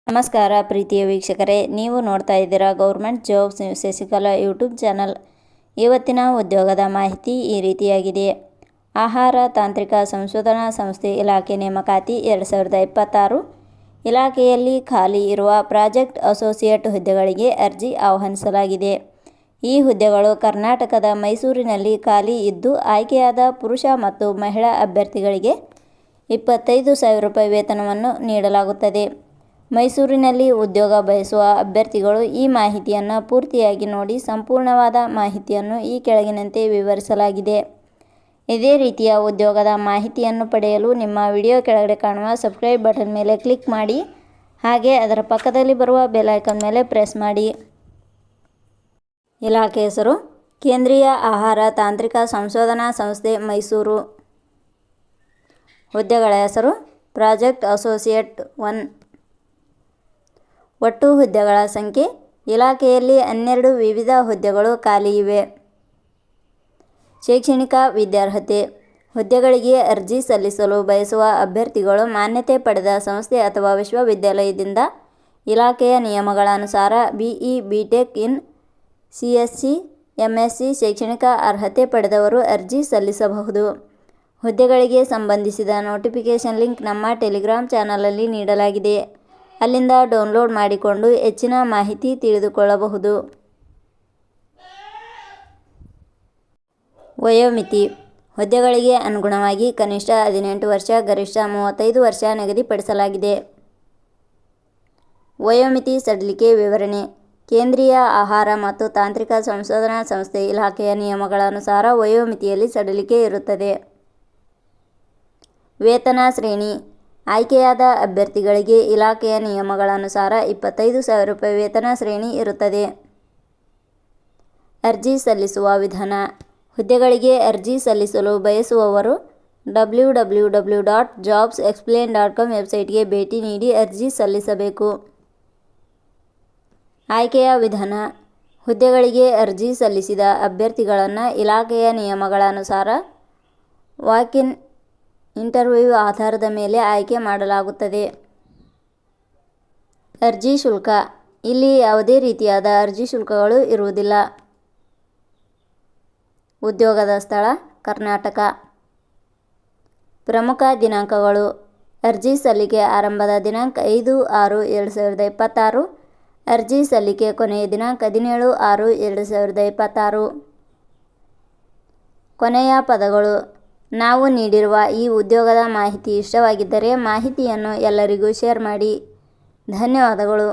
ನಮಸ್ಕಾರ ಪ್ರೀತಿಯ ವೀಕ್ಷಕರೇ, ನೀವು ನೋಡ್ತಾ ಇದ್ದೀರಾ government jobs Shashikala YouTube channel. ಇವತ್ತಿನ ಉದ್ಯೋಗದ ಮಾಹಿತಿ ಈ ರೀತಿಯಾಗಿದೆ. ಆಹಾರ ತಾಂತ್ರಿಕ ಸಂಶೋಧನಾ ಸಂಸ್ಥೆ ಇಲಾಖೆ ನೇಮಕಾತಿ 2026. ಇಲಾಖೆಯಲ್ಲಿ ಖಾಲಿ ಇರುವ ಪ್ರಾಜೆಕ್ಟ್ ಅಸೋಸಿಯೇಟ್ ಹುದ್ದೆಗಳಿಗೆ ಅರ್ಜಿ ಆಹ್ವಾನಿಸಲಾಗಿದೆ. ಈ ಹುದ್ದೆಗಳು ಕರ್ನಾಟಕದ ಮೈಸೂರಿನಲ್ಲಿ ಖಾಲಿ ಇದ್ದು, ಆಯ್ಕೆಯಾದ ಪುರುಷ ಮತ್ತು ಮಹಿಳಾ ಅಭ್ಯರ್ಥಿಗಳಿಗೆ 25,000 ರೂಪಾಯಿ ವೇತನವನ್ನು ನೀಡಲಾಗುತ್ತದೆ. ಮೈಸೂರಿನಲ್ಲಿ ಉದ್ಯೋಗ ಬಯಸುವ ಅಭ್ಯರ್ಥಿಗಳು ಈ ಮಾಹಿತಿಯನ್ನು ಪೂರ್ತಿಯಾಗಿ ನೋಡಿ. ಸಂಪೂರ್ಣವಾದ ಮಾಹಿತಿಯನ್ನು ಈ ಕೆಳಗಿನಂತೆ ವಿವರಿಸಲಾಗಿದೆ. ಇದೇ ರೀತಿಯ ಉದ್ಯೋಗದ ಮಾಹಿತಿಯನ್ನು ಪಡೆಯಲು ನಿಮ್ಮ ವಿಡಿಯೋ ಕೆಳಗಡೆ ಕಾಣುವ ಸಬ್ಸ್ಕ್ರೈಬ್ ಬಟನ್ ಮೇಲೆ ಕ್ಲಿಕ್ ಮಾಡಿ, ಹಾಗೆ ಅದರ ಪಕ್ಕದಲ್ಲಿ ಬರುವ ಬೆಲ್ ಐಕಾನ್ ಮೇಲೆ ಪ್ರೆಸ್ ಮಾಡಿ. ಇಲಾಖೆ ಹೆಸರು ಕೇಂದ್ರೀಯ ಆಹಾರ ತಾಂತ್ರಿಕ ಸಂಶೋಧನಾ ಸಂಸ್ಥೆ ಮೈಸೂರು. ಹುದ್ದೆಗಳ ಹೆಸರು ಪ್ರಾಜೆಕ್ಟ್ ಅಸೋಸಿಯೇಟ್ 1. ಒಟ್ಟು ಹುದ್ದೆಗಳ ಸಂಖ್ಯೆ ಇಲಾಖೆಯಲ್ಲಿ 12 ವಿವಿಧ ಹುದ್ದೆಗಳು ಖಾಲಿ ಇವೆ. ಶೈಕ್ಷಣಿಕ ವಿದ್ಯಾರ್ಹತೆ. ಹುದ್ದೆಗಳಿಗೆ ಅರ್ಜಿ ಸಲ್ಲಿಸಲು ಬಯಸುವ ಅಭ್ಯರ್ಥಿಗಳು ಮಾನ್ಯತೆ ಪಡೆದ ಸಂಸ್ಥೆ ಅಥವಾ ವಿಶ್ವವಿದ್ಯಾಲಯದಿಂದ ಇಲಾಖೆಯ ನಿಯಮಗಳ ಅನುಸಾರ BE BTech in CSC MSc ಶೈಕ್ಷಣಿಕ ಅರ್ಹತೆ ಪಡೆದವರು ಅರ್ಜಿ ಸಲ್ಲಿಸಬಹುದು. ಹುದ್ದೆಗಳಿಗೆ ಸಂಬಂಧಿಸಿದ ನೋಟಿಫಿಕೇಷನ್ ಲಿಂಕ್ ನಮ್ಮ ಟೆಲಿಗ್ರಾಮ್ ಚಾನಲಲ್ಲಿ ನೀಡಲಾಗಿದೆ. ಅಲ್ಲಿಂದ ಡೌನ್ಲೋಡ್ ಮಾಡಿಕೊಂಡು ಹೆಚ್ಚಿನ ಮಾಹಿತಿ ತಿಳಿದುಕೊಳ್ಳಬಹುದು. ವಯೋಮಿತಿ. ಹುದ್ದೆಗಳಿಗೆ ಅನುಗುಣವಾಗಿ ಕನಿಷ್ಠ 18 ವರ್ಷ, ಗರಿಷ್ಠ 35 ವರ್ಷ ನಿಗದಿಪಡಿಸಲಾಗಿದೆ. ವಯೋಮಿತಿ ಸಡಿಲಿಕೆ ವಿವರಣೆ. ಕೇಂದ್ರೀಯ ಆಹಾರ ಮತ್ತು ತಾಂತ್ರಿಕ ಸಂಶೋಧನಾ ಸಂಸ್ಥೆ ಇಲಾಖೆಯ ನಿಯಮಗಳ ಅನುಸಾರ ವಯೋಮಿತಿಯಲ್ಲಿ ಸಡಿಲಿಕೆ ಇರುತ್ತದೆ. ವೇತನ ಶ್ರೇಣಿ. ಆಯ್ಕೆಯಾದ ಅಭ್ಯರ್ಥಿಗಳಿಗೆ ಇಲಾಖೆಯ ನಿಯಮಗಳ ಅನುಸಾರ 25,000 ರೂಪಾಯಿ ವೇತನ ಶ್ರೇಣಿ ಇರುತ್ತದೆ. ಅರ್ಜಿ ಸಲ್ಲಿಸುವ ವಿಧಾನ. ಹುದ್ದೆಗಳಿಗೆ ಅರ್ಜಿ ಸಲ್ಲಿಸಲು ಬಯಸುವವರು www.jobsexplain.com ವೆಬ್ಸೈಟ್ಗೆ ಭೇಟಿ ನೀಡಿ ಅರ್ಜಿ ಸಲ್ಲಿಸಬೇಕು. ಆಯ್ಕೆಯ ವಿಧಾನ. ಹುದ್ದೆಗಳಿಗೆ ಅರ್ಜಿ ಸಲ್ಲಿಸಿದ ಅಭ್ಯರ್ಥಿಗಳನ್ನು ಇಲಾಖೆಯ ನಿಯಮಗಳ ಅನುಸಾರ ವಾಕ್-ಇನ್ ಇಂಟರ್ವ್ಯೂ ಆಧಾರದ ಮೇಲೆ ಆಯ್ಕೆ ಮಾಡಲಾಗುತ್ತದೆ. ಅರ್ಜಿ ಶುಲ್ಕ. ಇಲ್ಲಿ ಯಾವುದೇ ರೀತಿಯಾದ ಅರ್ಜಿ ಶುಲ್ಕಗಳು ಇರುವುದಿಲ್ಲ. ಉದ್ಯೋಗದ ಸ್ಥಳ ಕರ್ನಾಟಕ. ಪ್ರಮುಖ ದಿನಾಂಕಗಳು. ಅರ್ಜಿ ಸಲ್ಲಿಕೆ ಆರಂಭದ ದಿನಾಂಕ 5/6/2026. ಅರ್ಜಿ ಸಲ್ಲಿಕೆ ಕೊನೆಯ ದಿನಾಂಕ 17/6/2026. ಕೊನೆಯ ಪದಗಳು. ನಾವು ನೀಡಿರುವ ಈ ಉದ್ಯೋಗದ ಮಾಹಿತಿ ಇಷ್ಟವಾಗಿದ್ದರೆ ಮಾಹಿತಿಯನ್ನು ಎಲ್ಲರಿಗೂ ಶೇರ್ ಮಾಡಿ. ಧನ್ಯವಾದಗಳು.